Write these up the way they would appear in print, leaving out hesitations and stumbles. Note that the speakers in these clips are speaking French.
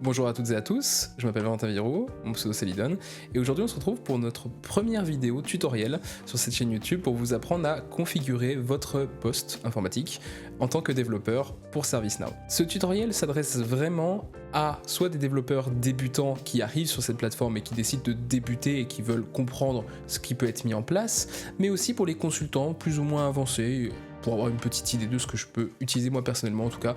Bonjour à toutes et à tous, je m'appelle Valentin Viro, mon pseudo c'est Lidon, et aujourd'hui on se retrouve pour notre première vidéo tutoriel sur cette chaîne YouTube pour vous apprendre à configurer votre poste informatique en tant que développeur pour ServiceNow. Ce tutoriel s'adresse vraiment à soit des développeurs débutants qui arrivent sur cette plateforme et qui décident de débuter et qui veulent comprendre ce qui peut être mis en place, mais aussi pour les consultants plus ou moins avancés, pour avoir une petite idée de ce que je peux utiliser moi personnellement en tout cas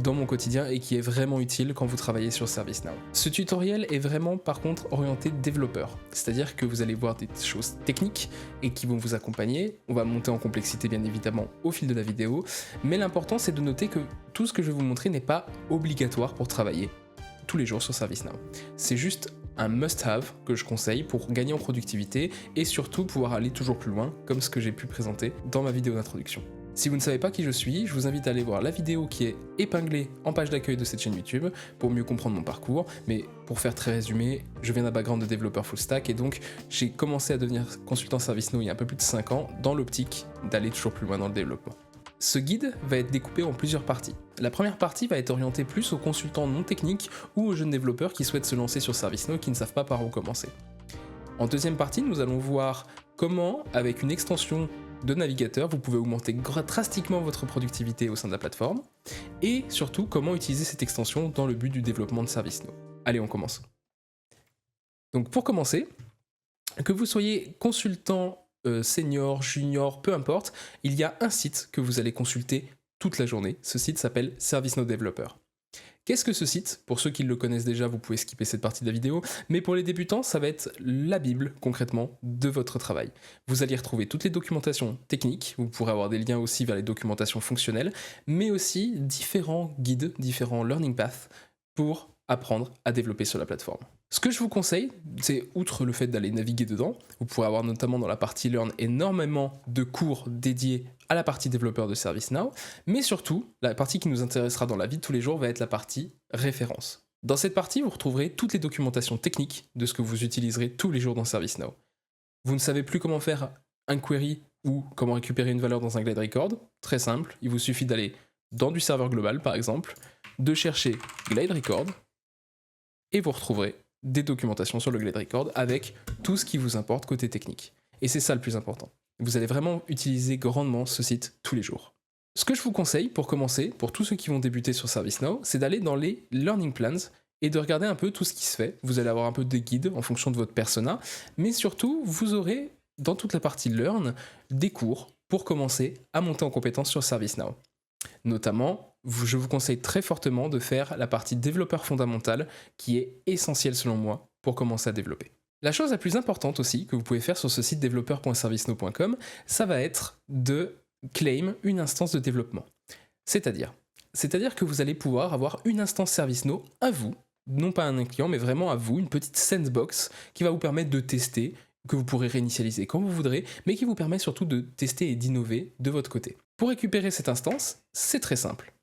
dans mon quotidien et qui est vraiment utile quand vous travaillez sur ServiceNow. Ce tutoriel est vraiment par contre orienté développeur, c'est-à-dire que vous allez voir des choses techniques et qui vont vous accompagner. On va monter en complexité bien évidemment au fil de la vidéo, mais l'important c'est de noter que tout ce que je vais vous montrer n'est pas obligatoire pour travailler tous les jours sur ServiceNow. C'est juste un must-have que je conseille pour gagner en productivité et surtout pouvoir aller toujours plus loin, comme ce que j'ai pu présenter dans ma vidéo d'introduction. Si vous ne savez pas qui je suis, je vous invite à aller voir la vidéo qui est épinglée en page d'accueil de cette chaîne YouTube pour mieux comprendre mon parcours, mais pour faire très résumé, je viens d'un background de développeur full stack et donc j'ai commencé à devenir consultant ServiceNow il y a un peu plus de 5 ans dans l'optique d'aller toujours plus loin dans le développement. Ce guide va être découpé en plusieurs parties. La première partie va être orientée plus aux consultants non techniques ou aux jeunes développeurs qui souhaitent se lancer sur ServiceNow et qui ne savent pas par où commencer. En deuxième partie, nous allons voir comment, avec une extension de navigateur, vous pouvez augmenter drastiquement votre productivité au sein de la plateforme, et surtout comment utiliser cette extension dans le but du développement de ServiceNow. Allez, on commence. Donc pour commencer, que vous soyez consultant, senior, junior, peu importe, il y a un site que vous allez consulter toute la journée. Ce site s'appelle ServiceNow Developer. Qu'est-ce que ce site? Pour ceux qui le connaissent déjà, vous pouvez skipper cette partie de la vidéo, mais pour les débutants, ça va être la Bible, concrètement, de votre travail. Vous allez y retrouver toutes les documentations techniques, vous pourrez avoir des liens aussi vers les documentations fonctionnelles, mais aussi différents guides, différents learning paths pour apprendre à développer sur la plateforme. Ce que je vous conseille, c'est outre le fait d'aller naviguer dedans, vous pourrez avoir notamment dans la partie Learn énormément de cours dédiés à la partie développeur de ServiceNow, mais surtout, la partie qui nous intéressera dans la vie de tous les jours va être la partie référence. Dans cette partie, vous retrouverez toutes les documentations techniques de ce que vous utiliserez tous les jours dans ServiceNow. Vous ne savez plus comment faire un query ou comment récupérer une valeur dans un Glide Record? Très simple, il vous suffit d'aller dans du serveur global par exemple, de chercher Glide Record, et vous retrouverez des documentations sur le Glide Record avec tout ce qui vous importe côté technique. Et c'est ça le plus important. Vous allez vraiment utiliser grandement ce site tous les jours. Ce que je vous conseille pour commencer, pour tous ceux qui vont débuter sur ServiceNow, c'est d'aller dans les Learning Plans et de regarder un peu tout ce qui se fait. Vous allez avoir un peu des guides en fonction de votre persona, mais surtout, vous aurez dans toute la partie Learn des cours pour commencer à monter en compétence sur ServiceNow. Notamment, je vous conseille très fortement de faire la partie développeur fondamental qui est essentielle selon moi pour commencer à développer. La chose la plus importante aussi que vous pouvez faire sur ce site développeur.servicenow.com, ça va être de claim une instance de développement. C'est-à-dire que vous allez pouvoir avoir une instance ServiceNow à vous, non pas à un client, mais vraiment à vous, une petite sandbox qui va vous permettre de tester, que vous pourrez réinitialiser quand vous voudrez, mais qui vous permet surtout de tester et d'innover de votre côté. Pour récupérer cette instance, c'est très simple.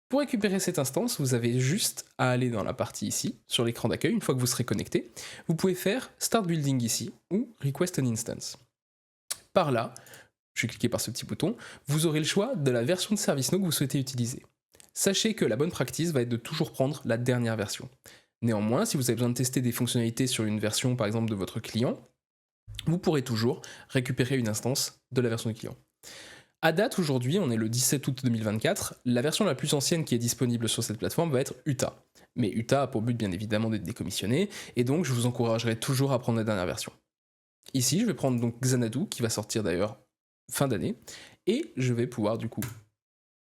Pour récupérer cette instance, vous avez juste à aller dans la partie ici, sur l'écran d'accueil, une fois que vous serez connecté. Vous pouvez faire Start Building ici, ou Request an Instance. Par là, je vais cliquer par ce petit bouton, vous aurez le choix de la version de ServiceNow que vous souhaitez utiliser. Sachez que la bonne practice va être de toujours prendre la dernière version. Néanmoins, si vous avez besoin de tester des fonctionnalités sur une version, par exemple, de votre client, vous pourrez toujours récupérer une instance de la version du client. À date, aujourd'hui, on est le 17 août 2024, la version la plus ancienne qui est disponible sur cette plateforme va être Uta. Mais Uta a pour but bien évidemment d'être décommissionné, et donc je vous encouragerai toujours à prendre la dernière version. Ici, je vais prendre donc Xanadu, qui va sortir d'ailleurs fin d'année, et je vais pouvoir du coup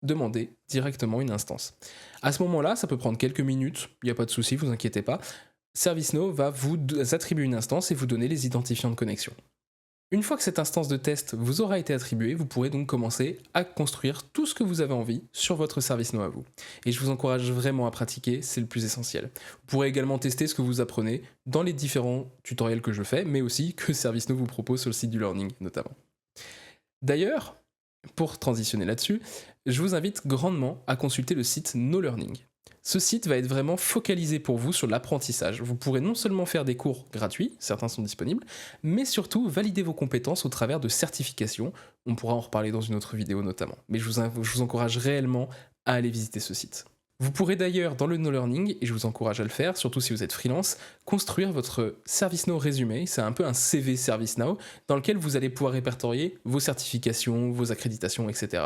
demander directement une instance. À ce moment-là, ça peut prendre quelques minutes, il n'y a pas de souci, vous inquiétez pas. ServiceNow va vous attribuer une instance et vous donner les identifiants de connexion. Une fois que cette instance de test vous aura été attribuée, vous pourrez donc commencer à construire tout ce que vous avez envie sur votre ServiceNow à vous. Et je vous encourage vraiment à pratiquer, c'est le plus essentiel. Vous pourrez également tester ce que vous apprenez dans les différents tutoriels que je fais, mais aussi que ServiceNow vous propose sur le site du Learning notamment. D'ailleurs, pour transitionner là-dessus, je vous invite grandement à consulter le site No Learning. Ce site va être vraiment focalisé pour vous sur l'apprentissage. Vous pourrez non seulement faire des cours gratuits, certains sont disponibles, mais surtout valider vos compétences au travers de certifications. On pourra en reparler dans une autre vidéo notamment. Mais je vous encourage réellement à aller visiter ce site. Vous pourrez d'ailleurs, dans le no learning, et je vous encourage à le faire, surtout si vous êtes freelance, construire votre ServiceNow résumé. C'est un peu un CV ServiceNow dans lequel vous allez pouvoir répertorier vos certifications, vos accréditations, etc.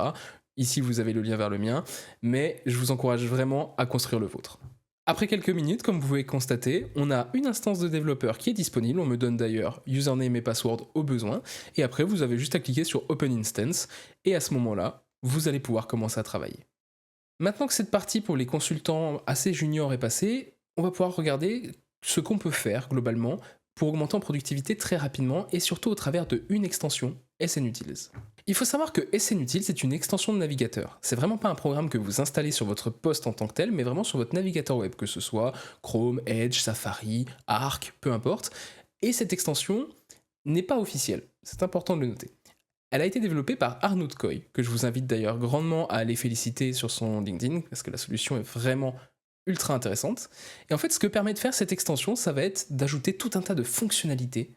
Ici, vous avez le lien vers le mien, mais je vous encourage vraiment à construire le vôtre. Après quelques minutes, comme vous pouvez constater, on a une instance de développeur qui est disponible. On me donne d'ailleurs username et password au besoin. Et après, vous avez juste à cliquer sur Open Instance. Et à ce moment-là, vous allez pouvoir commencer à travailler. Maintenant que cette partie pour les consultants assez juniors est passée, on va pouvoir regarder ce qu'on peut faire globalement pour augmenter en productivité très rapidement et surtout au travers d'une extension SNUtils. Il faut savoir que SNUtils est une extension de navigateur. C'est vraiment pas un programme que vous installez sur votre poste en tant que tel, mais vraiment sur votre navigateur web, que ce soit Chrome, Edge, Safari, Arc, peu importe. Et cette extension n'est pas officielle, c'est important de le noter. Elle a été développée par Arnaud Coy, que je vous invite d'ailleurs grandement à aller féliciter sur son LinkedIn, parce que la solution est vraiment ultra intéressante. Et en fait, ce que permet de faire cette extension, ça va être d'ajouter tout un tas de fonctionnalités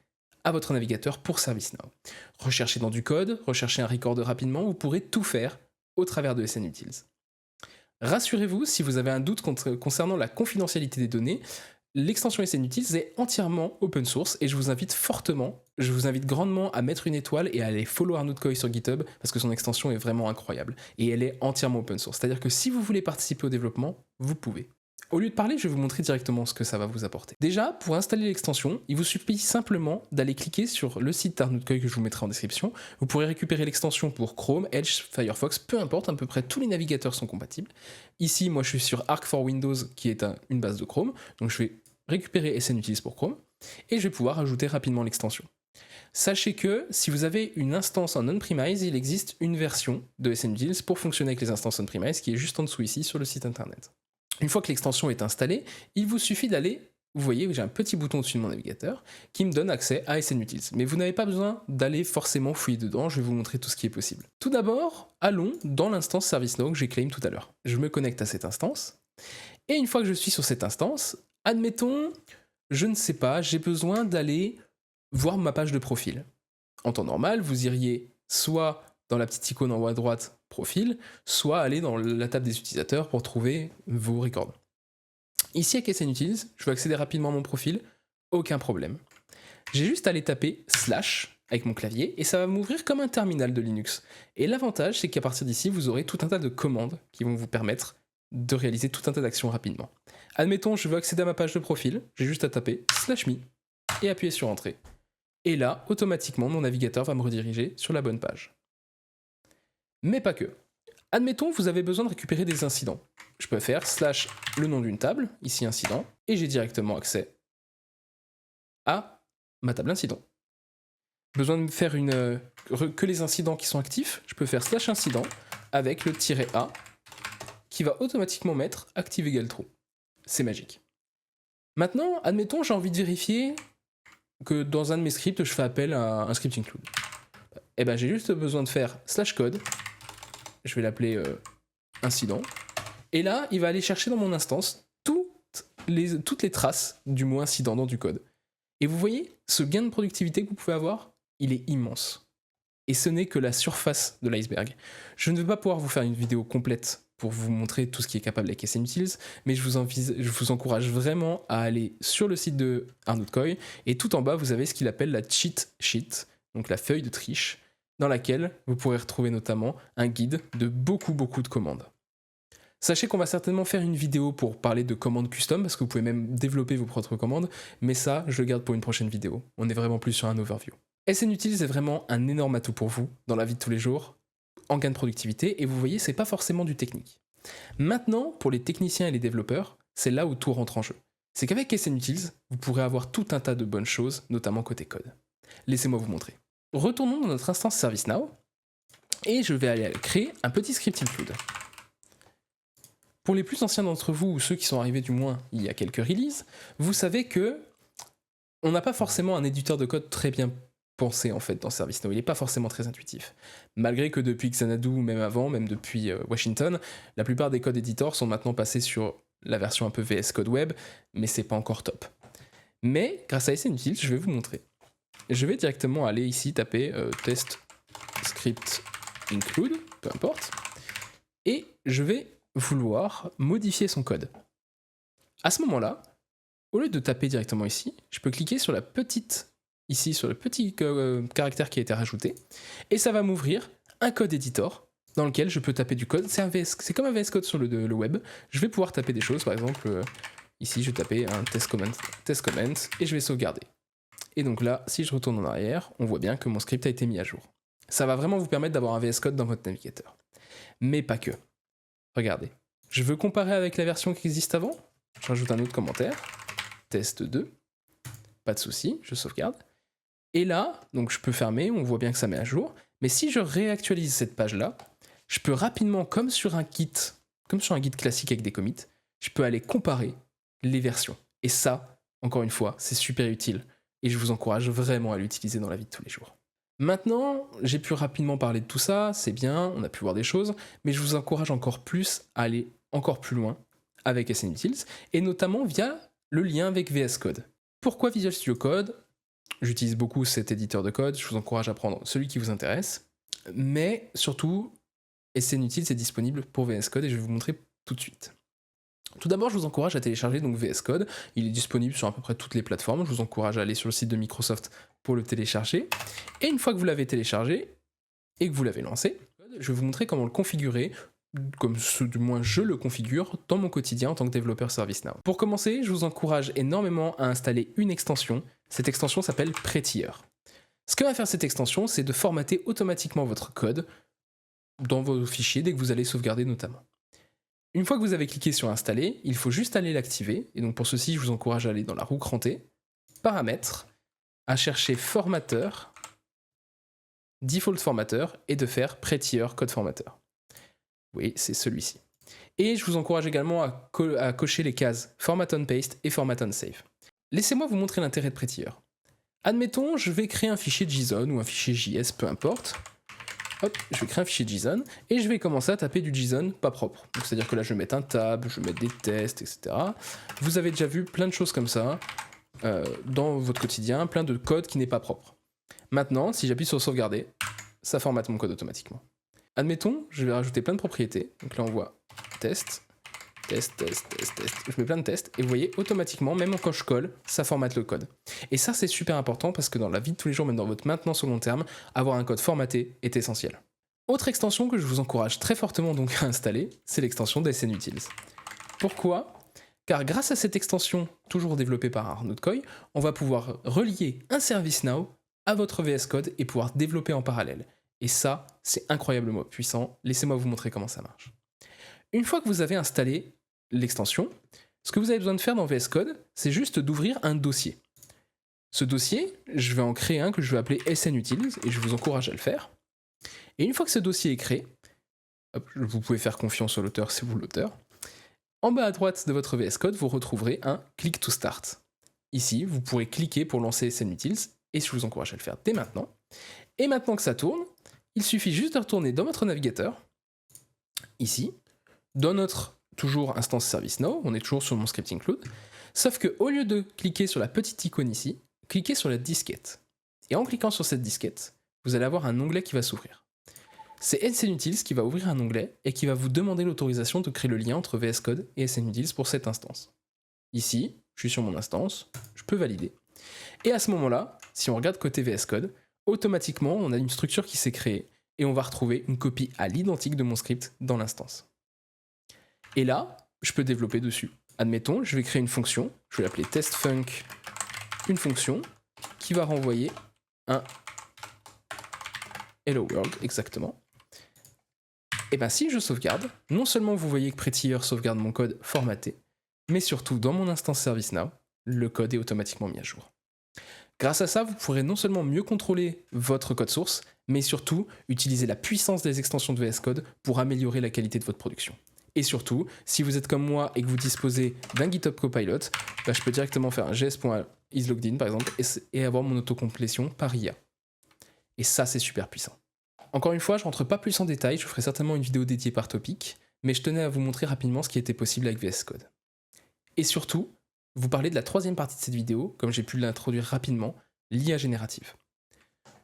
à votre navigateur pour ServiceNow. Recherchez dans du code, recherchez un record rapidement, vous pourrez tout faire au travers de SNUtils. Rassurez-vous, si vous avez un doute concernant la confidentialité des données, l'extension SNUtils est entièrement open source et je vous invite grandement à mettre une étoile et à aller follow Arnaud Coy sur GitHub parce que son extension est vraiment incroyable et elle est entièrement open source. C'est-à-dire que si vous voulez participer au développement, vous pouvez. Au lieu de parler, je vais vous montrer directement ce que ça va vous apporter. Déjà, pour installer l'extension, il vous suffit simplement d'aller cliquer sur le site d'Arnaud Coy que je vous mettrai en description. Vous pourrez récupérer l'extension pour Chrome, Edge, Firefox, peu importe, à peu près tous les navigateurs sont compatibles. Ici, moi je suis sur Arc for Windows qui est une base de Chrome, donc je vais récupérer SNUtils pour Chrome et je vais pouvoir ajouter rapidement l'extension. Sachez que si vous avez une instance en on-premise, il existe une version de SNUtils pour fonctionner avec les instances on-premise qui est juste en dessous ici sur le site internet. Une fois que l'extension est installée, il vous suffit d'aller, vous voyez, j'ai un petit bouton au-dessus de mon navigateur qui me donne accès à SNUtils. Mais vous n'avez pas besoin d'aller forcément fouiller dedans, je vais vous montrer tout ce qui est possible. Tout d'abord, allons dans l'instance ServiceNow que j'ai claim tout à l'heure. Je me connecte à cette instance, et une fois que je suis sur cette instance, admettons, je ne sais pas, j'ai besoin d'aller voir ma page de profil. En temps normal, vous iriez soit dans la petite icône en haut à droite, profil, soit aller dans la table des utilisateurs pour trouver vos records. Ici avec SNUtils, je veux accéder rapidement à mon profil, aucun problème. J'ai juste à aller taper / avec mon clavier et ça va m'ouvrir comme un terminal de Linux. Et l'avantage, c'est qu'à partir d'ici, vous aurez tout un tas de commandes qui vont vous permettre de réaliser tout un tas d'actions rapidement. Admettons, je veux accéder à ma page de profil, j'ai juste à taper /me et appuyer sur Entrée. Et là, automatiquement, mon navigateur va me rediriger sur la bonne page. Mais pas que. Admettons, vous avez besoin de récupérer des incidents. Je peux faire / le nom d'une table, ici incident, et j'ai directement accès à ma table incident. Besoin de faire que les incidents qui sont actifs, je peux faire / incident avec le -a qui va automatiquement mettre active égale true. C'est magique. Maintenant, admettons, j'ai envie de vérifier que dans un de mes scripts, je fais appel à un script include. Et ben, j'ai juste besoin de faire /code, je vais l'appeler incident, et là, il va aller chercher dans mon instance toutes les traces du mot incident dans du code. Et vous voyez, ce gain de productivité que vous pouvez avoir, il est immense. Et ce n'est que la surface de l'iceberg. Je ne vais pas pouvoir vous faire une vidéo complète pour vous montrer tout ce qui est capable avec SNUtils, mais je vous encourage vraiment à aller sur le site de Arnaud Coy, et tout en bas, vous avez ce qu'il appelle la cheat sheet, donc la feuille de triche, dans laquelle vous pourrez retrouver notamment un guide de beaucoup de commandes. Sachez qu'on va certainement faire une vidéo pour parler de commandes custom, parce que vous pouvez même développer vos propres commandes, mais ça, je le garde pour une prochaine vidéo. On est vraiment plus sur un overview. SNUtils est vraiment un énorme atout pour vous, dans la vie de tous les jours, en gain de productivité, et vous voyez, c'est pas forcément du technique. Maintenant, pour les techniciens et les développeurs, c'est là où tout rentre en jeu. C'est qu'avec SNUtils, vous pourrez avoir tout un tas de bonnes choses, notamment côté code. Laissez-moi vous montrer. Retournons dans notre instance ServiceNow, et je vais aller créer un petit script include. Pour les plus anciens d'entre vous, ou ceux qui sont arrivés du moins il y a quelques releases, vous savez que on n'a pas forcément un éditeur de code très bien pensé en fait dans ServiceNow, il n'est pas forcément très intuitif. Malgré que depuis Xanadu, même avant, même depuis Washington, la plupart des codes éditeurs sont maintenant passés sur la version un peu VS Code Web, mais c'est pas encore top. Mais grâce à SNUtils, je vais vous montrer. Je vais directement aller ici taper test script include, peu importe, et je vais vouloir modifier son code. À ce moment-là, au lieu de taper directement ici, je peux cliquer sur la petite, ici, sur le petit caractère qui a été rajouté, et ça va m'ouvrir un code editor dans lequel je peux taper du code. C'est comme un VS Code sur le web. Je vais pouvoir taper des choses, par exemple, ici je vais taper un test comment, et je vais sauvegarder. Et donc là, si je retourne en arrière, on voit bien que mon script a été mis à jour. Ça va vraiment vous permettre d'avoir un VS Code dans votre navigateur. Mais pas que. Regardez. Je veux comparer avec la version qui existe avant. Je rajoute un autre commentaire. Test 2. Pas de souci, je sauvegarde. Et là, donc je peux fermer, on voit bien que ça met à jour. Mais si je réactualise cette page-là, je peux rapidement, comme sur un guide classique avec des commits, je peux aller comparer les versions. Et ça, encore une fois, c'est super utile. Et je vous encourage vraiment à l'utiliser dans la vie de tous les jours. Maintenant, j'ai pu rapidement parler de tout ça, c'est bien, on a pu voir des choses, mais je vous encourage encore plus à aller encore plus loin avec SNUtils, et notamment via le lien avec VS Code. Pourquoi Visual Studio Code ? J'utilise beaucoup cet éditeur de code, je vous encourage à prendre celui qui vous intéresse, mais surtout, SNUtils est disponible pour VS Code et je vais vous montrer tout de suite. Tout d'abord, je vous encourage à télécharger donc VS Code. Il est disponible sur à peu près toutes les plateformes. Je vous encourage à aller sur le site de Microsoft pour le télécharger. Et une fois que vous l'avez téléchargé et que vous l'avez lancé, je vais vous montrer comment le configurer, comme du moins je le configure dans mon quotidien en tant que développeur ServiceNow. Pour commencer, je vous encourage énormément à installer une extension. Cette extension s'appelle Prettier. Ce que va faire cette extension, c'est de formater automatiquement votre code dans vos fichiers dès que vous allez sauvegarder notamment. Une fois que vous avez cliqué sur installer, il faut juste aller l'activer. Et donc pour ceci, je vous encourage à aller dans la roue crantée, paramètres, à chercher formateur, default formateur et de faire Prettier code formateur. Oui, c'est celui-ci. Et je vous encourage également à cocher les cases format on paste et format on save. Laissez-moi vous montrer l'intérêt de Prettier. Admettons, je vais créer un fichier JSON ou un fichier JS, peu importe. Hop, je vais créer un fichier JSON et je vais commencer à taper du JSON pas propre. C'est-à-dire que là, je vais mettre un tab, je vais mettre des tests, etc. Vous avez déjà vu plein de choses comme ça dans votre quotidien, plein de code qui n'est pas propre. Maintenant, si j'appuie sur sauvegarder, ça formate mon code automatiquement. Admettons, je vais rajouter plein de propriétés. Donc là, on voit test. Je mets plein de tests et vous voyez, automatiquement, même quand je colle, ça formate le code. Et ça, c'est super important parce que dans la vie de tous les jours, même dans votre maintenance au long terme, avoir un code formaté est essentiel. Autre extension que je vous encourage très fortement donc à installer, c'est l'extension d'SNUtils. Pourquoi ? Car grâce à cette extension, toujours développée par Arnaud de Coy, on va pouvoir relier un ServiceNow à votre VS Code et pouvoir développer en parallèle. Et ça, c'est incroyablement puissant. Laissez-moi vous montrer comment ça marche. Une fois que vous avez installé l'extension, ce que vous avez besoin de faire dans VS Code, c'est juste d'ouvrir un dossier. Ce dossier, je vais en créer un que je vais appeler SNUtils et je vous encourage à le faire. Et une fois que ce dossier est créé, hop, vous pouvez faire confiance à l'auteur, c'est vous l'auteur. En bas à droite de votre VS Code, vous retrouverez un Click to Start. Ici, vous pourrez cliquer pour lancer SNUtils et je vous encourage à le faire dès maintenant. Et maintenant que ça tourne, il suffit juste de retourner dans votre navigateur, ici, dans notre toujours instance ServiceNow, on est toujours sur mon script include, sauf qu'au lieu de cliquer sur la petite icône ici, cliquez sur la disquette. Et en cliquant sur cette disquette, vous allez avoir un onglet qui va s'ouvrir. C'est SNUtils qui va ouvrir un onglet et qui va vous demander l'autorisation de créer le lien entre VS Code et SNUtils pour cette instance. Ici, je suis sur mon instance, je peux valider. Et à ce moment-là, si on regarde côté VS Code, automatiquement, on a une structure qui s'est créée et on va retrouver une copie à l'identique de mon script dans l'instance. Et là, je peux développer dessus. Admettons, je vais créer une fonction, je vais l'appeler testfunc, une fonction qui va renvoyer un hello world, exactement. Et bien si je sauvegarde, non seulement vous voyez que Prettier sauvegarde mon code formaté, mais surtout dans mon instance ServiceNow, le code est automatiquement mis à jour. Grâce à ça, vous pourrez non seulement mieux contrôler votre code source, mais surtout utiliser la puissance des extensions de VS Code pour améliorer la qualité de votre production. Et surtout, si vous êtes comme moi et que vous disposez d'un GitHub Copilot, je peux directement faire un gs.isloggedin par exemple et avoir mon autocomplétion par IA. Et ça, c'est super puissant. Encore une fois, je ne rentre pas plus en détail, je ferai certainement une vidéo dédiée par topic, mais je tenais à vous montrer rapidement ce qui était possible avec VS Code. Et surtout, vous parlez de la troisième partie de cette vidéo, comme j'ai pu l'introduire rapidement, l'IA générative.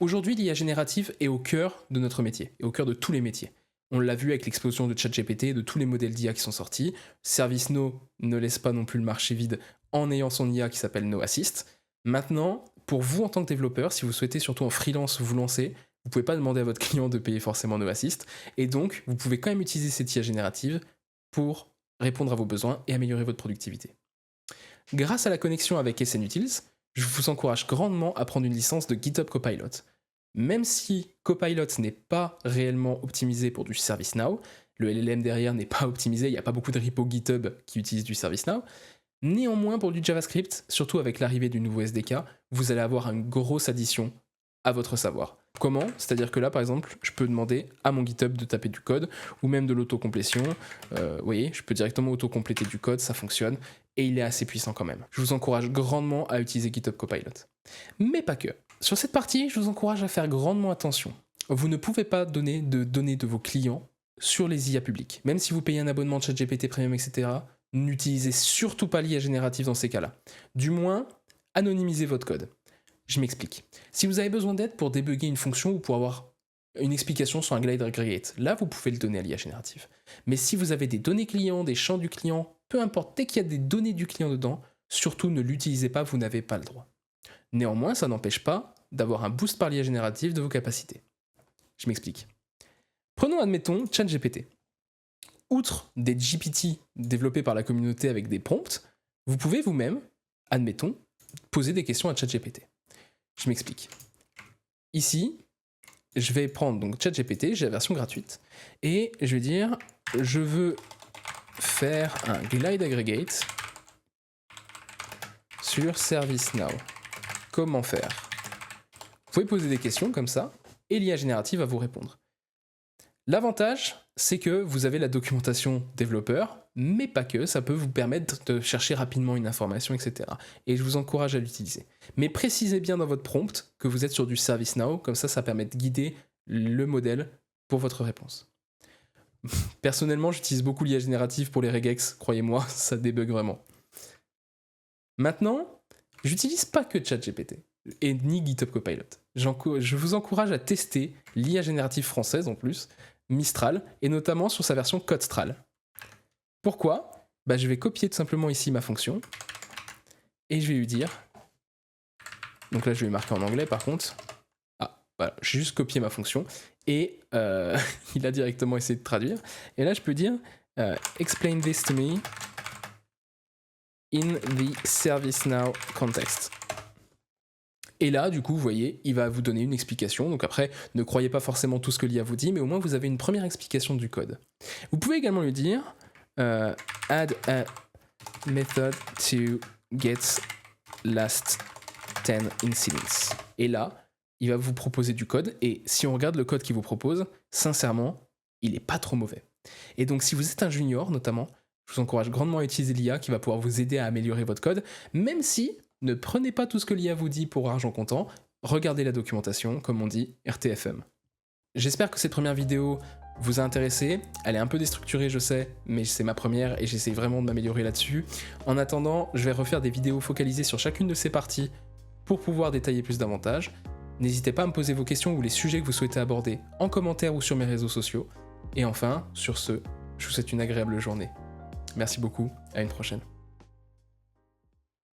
Aujourd'hui, l'IA générative est au cœur de notre métier, et au cœur de tous les métiers. On l'a vu avec l'explosion de ChatGPT et de tous les modèles d'IA qui sont sortis. ServiceNow ne laisse pas non plus le marché vide en ayant son IA qui s'appelle NoAssist. Maintenant, pour vous en tant que développeur, si vous souhaitez surtout en freelance vous lancer, vous ne pouvez pas demander à votre client de payer forcément NoAssist. Et donc, vous pouvez quand même utiliser cette IA générative pour répondre à vos besoins et améliorer votre productivité. Grâce à la connexion avec SNUtils, je vous encourage grandement à prendre une licence de GitHub Copilot. Même si Copilot n'est pas réellement optimisé pour du ServiceNow, le LLM derrière n'est pas optimisé, il n'y a pas beaucoup de repos GitHub qui utilisent du ServiceNow, néanmoins pour du JavaScript, surtout avec l'arrivée du nouveau SDK, vous allez avoir une grosse addition à votre savoir. Comment ? C'est-à-dire que là, par exemple, je peux demander à mon GitHub de taper du code, ou même de l'autocomplétion. Vous voyez, je peux directement autocompléter du code, ça fonctionne, et il est assez puissant quand même. Je vous encourage grandement à utiliser GitHub Copilot. Mais pas que. Sur cette partie, je vous encourage à faire grandement attention. Vous ne pouvez pas donner de données de vos clients sur les IA publics. Même si vous payez un abonnement de ChatGPT Premium, etc., n'utilisez surtout pas l'IA générative dans ces cas-là. Du moins, anonymisez votre code. Je m'explique. Si vous avez besoin d'aide pour débugger une fonction ou pour avoir une explication sur un glide aggregate, là vous pouvez le donner à l'IA générative. Mais si vous avez des données clients, des champs du client, peu importe, dès qu'il y a des données du client dedans, surtout ne l'utilisez pas, vous n'avez pas le droit. Néanmoins, ça n'empêche pas d'avoir un boost par l'IA générative de vos capacités. Je m'explique. Prenons, admettons, ChatGPT. Outre des GPT développés par la communauté avec des prompts, vous pouvez vous-même, admettons, poser des questions à ChatGPT. Je m'explique. Ici, je vais prendre donc ChatGPT, j'ai la version gratuite, et je vais dire, je veux faire un glide aggregate sur ServiceNow. Comment faire ? Vous pouvez poser des questions comme ça, et l'IA générative va vous répondre. L'avantage, c'est que vous avez la documentation développeur, mais pas que, ça peut vous permettre de chercher rapidement une information, etc. Et je vous encourage à l'utiliser. Mais précisez bien dans votre prompt que vous êtes sur du ServiceNow, comme ça permet de guider le modèle pour votre réponse. Personnellement, j'utilise beaucoup l'IA générative pour les regex, croyez-moi, ça débug vraiment. Maintenant, j'utilise pas que ChatGPT, et ni GitHub Copilot. Je vous encourage à tester l'IA générative française en plus, Mistral, et notamment sur sa version Codestral. Pourquoi ? Je vais copier tout simplement ici ma fonction, et je vais lui dire, donc là je vais marquer en anglais par contre, voilà, j'ai juste copié ma fonction, et il a directement essayé de traduire, et là je peux dire, explain this to me in the ServiceNow context. Et là, du coup, vous voyez, il va vous donner une explication. Donc après, ne croyez pas forcément tout ce que l'IA vous dit, mais au moins vous avez une première explication du code. Vous pouvez également lui dire add a method to get last 10 incidents. Et là, il va vous proposer du code. Et si on regarde le code qu'il vous propose, sincèrement, il n'est pas trop mauvais. Et donc, si vous êtes un junior, notamment, je vous encourage grandement à utiliser l'IA qui va pouvoir vous aider à améliorer votre code, même si ne prenez pas tout ce que l'IA vous dit pour argent comptant, regardez la documentation, comme on dit, RTFM. J'espère que cette première vidéo vous a intéressé, elle est un peu déstructurée je sais, mais c'est ma première et j'essaie vraiment de m'améliorer là-dessus. En attendant, je vais refaire des vidéos focalisées sur chacune de ces parties pour pouvoir détailler plus davantage. N'hésitez pas à me poser vos questions ou les sujets que vous souhaitez aborder en commentaire ou sur mes réseaux sociaux. Et enfin, sur ce, je vous souhaite une agréable journée. Merci beaucoup, à une prochaine.